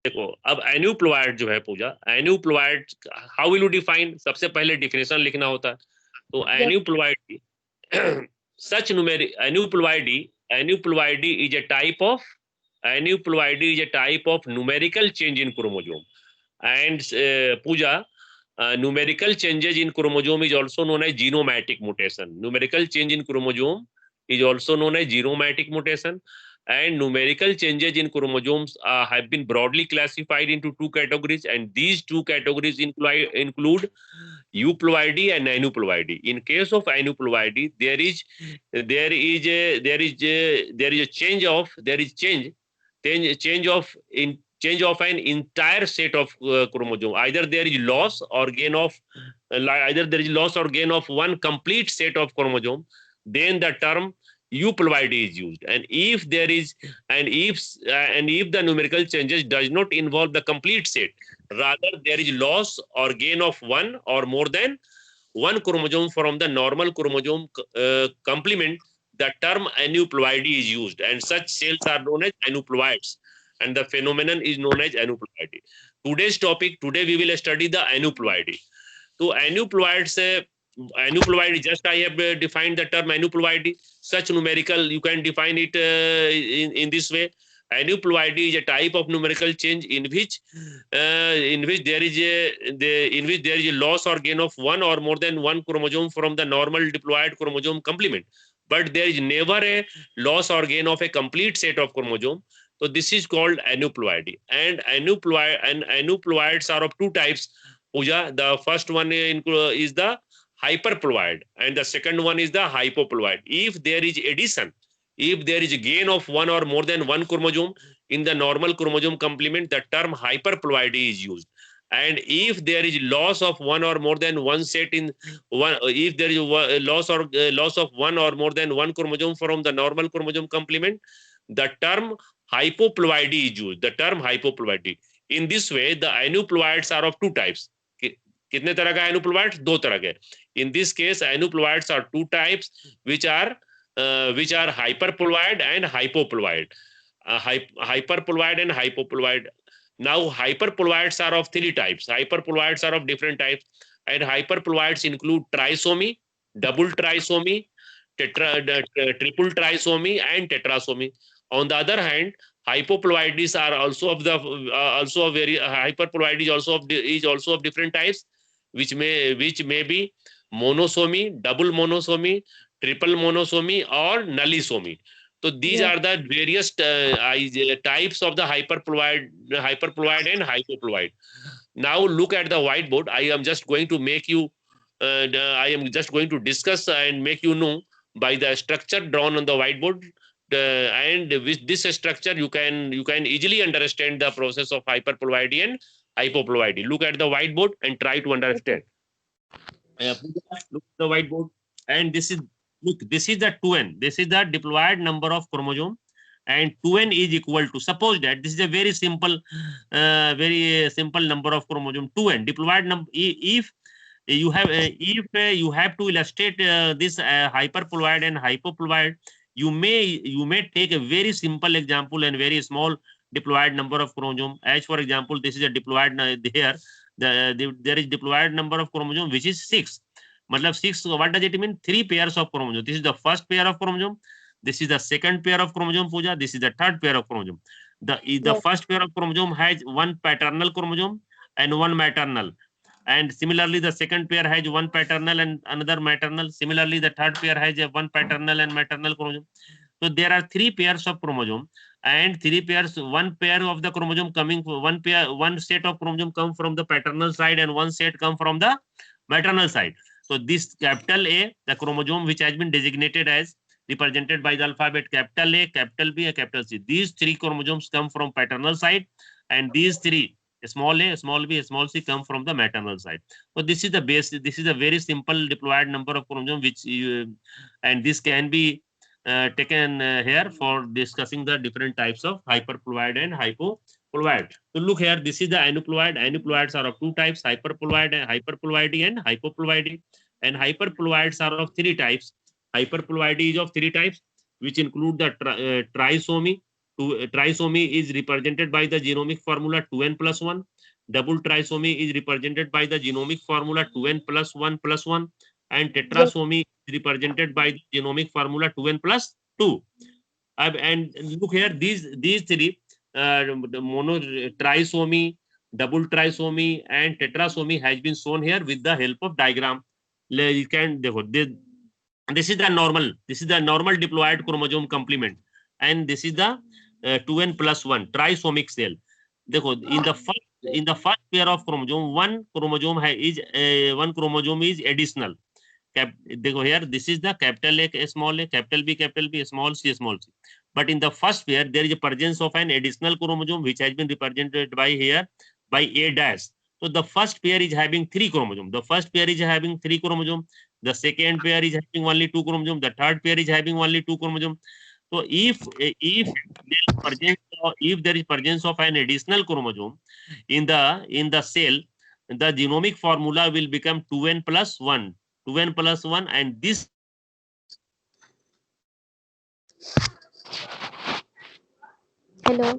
देखो अब एन्यूप्लॉयड जो है Pooja, aneuploid how will you define, सबसे पहले डिफिनेशन लिखना होता है। तो Yes. Aneuploid such numeric aneuploidy is a type of aneuploidy is a type of numerical change in chromosome and Pooja, numerical changes in chromosome is also known as genomatic mutation. Numerical change in chromosome is also known as genomatic mutation, and numerical changes in chromosomes have been broadly classified into two categories, and these two categories include euploidy and aneuploidy. In case of aneuploidy, there is a change of there is change of an entire set of chromosome. Either there is loss or gain of either there is loss or gain of one complete set of chromosome, then the term euploidy is used. And if the numerical changes does not involve the complete set, rather there is loss or gain of one or more than one chromosome from the normal chromosome complement, the term aneuploidy is used, and such cells are known as aneuploids, and the phenomenon is known as aneuploidy. Today we will study the aneuploidy. So aneuploidy, just I have defined the term aneuploidy. Such numerical, you can define it in this way. Aneuploidy is a type of numerical change in which there is a loss or gain of one or more than one chromosome from the normal diploid chromosome complement, but there is never a loss or gain of a complete set of chromosome. So this is called aneuploidy. And aneuploids are of two types. Pooja, the first one is the hyperploid, and the second one is the hypoploid. If there is a gain of one or more than one chromosome in the normal chromosome complement, the term hyperploidy is used. And if there is loss of one or more than one set in one, if there is a loss of one or more than one chromosome from the normal chromosome complement, the term hypoploidy is used. The term hypoploidy. In this way, the aneuploids are of two types. कितने तरह का aneuploids? दो तरह के. In this case, aneuploids are two types, which are hyperploid and hypoploid. Hyperploid and hypoploid. Now, hyperploids are of three types. Hyperploids are of different types, and hyperploids include trisomy, double trisomy, triple trisomy, and tetrasomy. On the other hand, hypoploidies are also of the also a very hyperploid is also of different types, which may be monosomy, double monosomy, triple monosomy, or nullisomy. So these Yes. are the various types of the hyperploid and hypoploid. Now look at the whiteboard. I am just going to discuss and make you know by the structure drawn on the whiteboard. And with this structure, you can easily understand the process of hyperploidy and hypoploidy. Look at the whiteboard and try to Okay. understand. Look at the whiteboard, and this is the 2n. This is the diploid number of chromosome, and 2n is equal to, suppose that this is a very simple number of chromosome, 2n diploid number. If you have to illustrate this hyperploid and hypoploid, you may take a very simple example and very small diploid number of chromosome. As for example, this is a diploid here. There is diploid number of chromosome which is 6. Matlab 6, what does it mean? 3 pairs of chromosome. This is the first pair of chromosome. This is the second pair of chromosome, Pooja. This is the third pair of chromosome. The Yes. first pair of chromosome has one paternal chromosome and one maternal. And similarly, the second pair has one paternal and another maternal. Similarly, the third pair has one paternal and maternal chromosome. So there are 3 pairs of chromosome, and 3 pairs, one pair of the chromosome coming, one set of chromosome come from the paternal side and one set come from the maternal side. So this capital A, the chromosome which has been designated as represented by the alphabet capital A, capital B, and capital C. These 3 chromosomes come from paternal side, and these 3, small a, small b, small c, come from the maternal side. So this is the base. This is a very simple diploid number of chromosomes, and this can be taken here for discussing the different types of hyperploid and hypoploid. So look here, this is the aneuploid. Aneuploids are of two types: hyperploidy and hypoploidy. And hyperploids are of three types. Hyperploidy is of three types, which include the trisomy, Trisomy is represented by the genomic formula 2n plus 1. Double trisomy is represented by the genomic formula 2n plus 1 plus 1. And tetrasomy is represented by the genomic formula 2n plus 2. And look here, these three, trisomy, double trisomy, and tetrasomy has been shown here with the help of diagram. You can this is the normal. This is the normal diploid chromosome complement, and this is the 2n plus 1 trisomic cell. In the first pair of chromosome, one chromosome is additional. Here, this is the capital A, small a, capital B, small c, small c. But in the first pair, there is a presence of an additional chromosome which has been represented by here by A dash. So the first pair is having 3 chromosomes. The first pair is having 3 chromosomes. The second pair is having only 2 chromosomes. The third pair is having only 2 chromosomes. So if there is presence of an additional chromosome in the cell, the genomic formula will become 2n plus 1. 2n plus 1, and this Hello.